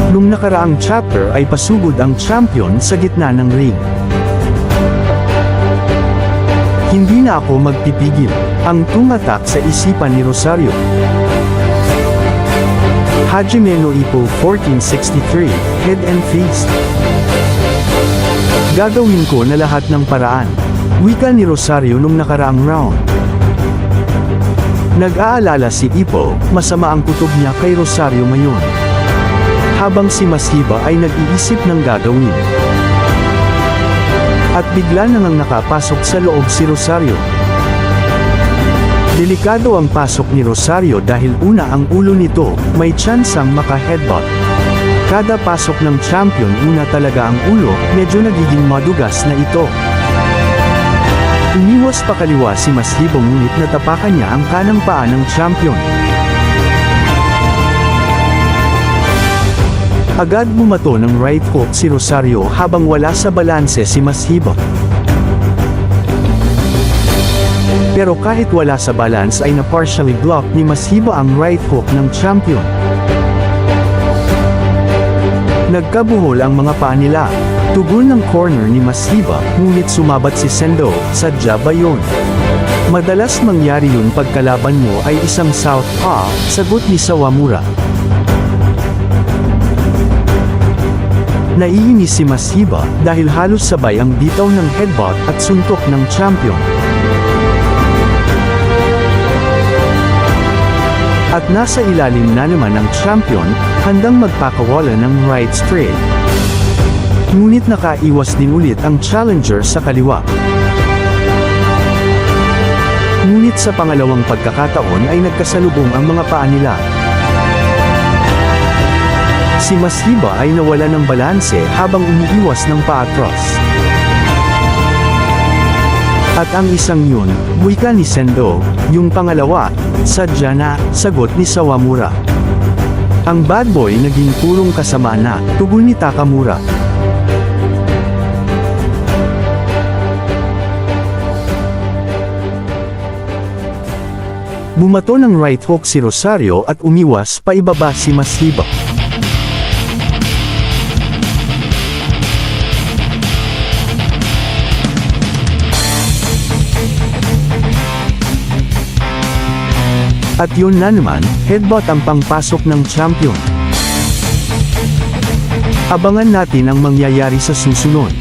Nung nakaraang chapter ay pasugod ang champion sa gitna ng ring. Hindi na ako magpipigil, ang tumatak sa isipan ni Rosario. Hajime no Ippo 1463, Head and Fist. Gagawin ko na lahat ng paraan, wika ni Rosario nung nakaraang round. Nag-aalala si Ippo, masama ang kutob niya kay Rosario ngayon. Habang si Masiba ay nag-iisip ng gagawin. At bigla nang nakapasok sa loob si Rosario. Delikado ang pasok ni Rosario dahil una ang ulo nito, may tsansang maka-headbutt. Kada pasok ng champion una talaga ang ulo, medyo nagiging madugas na ito. Umiwas pa kaliwa si Masiba ngunit natapakan niya ang kanang paa ng champion. Agad bumato ng right hook si Rosario habang wala sa balanse si Masiba. Pero kahit wala sa balance ay na-partially block ni Masiba ang right hook ng champion. Nagkabuhol ang mga paa nila. Tugon ng corner ni Masiba, ngunit sumabat si Sendo, sadya ba yun? Madalas mangyari yun pag kalaban mo ay isang southpaw, sagot ni Sawamura. Naiinis si Masiba dahil halos sabay ang bitaw ng headbutt at suntok ng champion. At nasa ilalim na naman ang champion, handang magpakawala ng right straight. Ngunit nakaiwas din ulit ang challenger sa kaliwa. Ngunit sa pangalawang pagkakataon ay nagkasalubong ang mga paa nila. Si Masiba ay nawala ng balanse habang umiiwas ng paatros. At ang isang yun, wika ni Sendo, yung pangalawa, sadya na, sagot ni Sawamura. Ang bad boy naging purong kasama na, tugon ni Takamura. Bumato ng right hook si Rosario at umiwas pa ibaba si Masiba. At yun na naman, headbutt ang pangpasok ng champion. Abangan natin ang mangyayari sa susunod.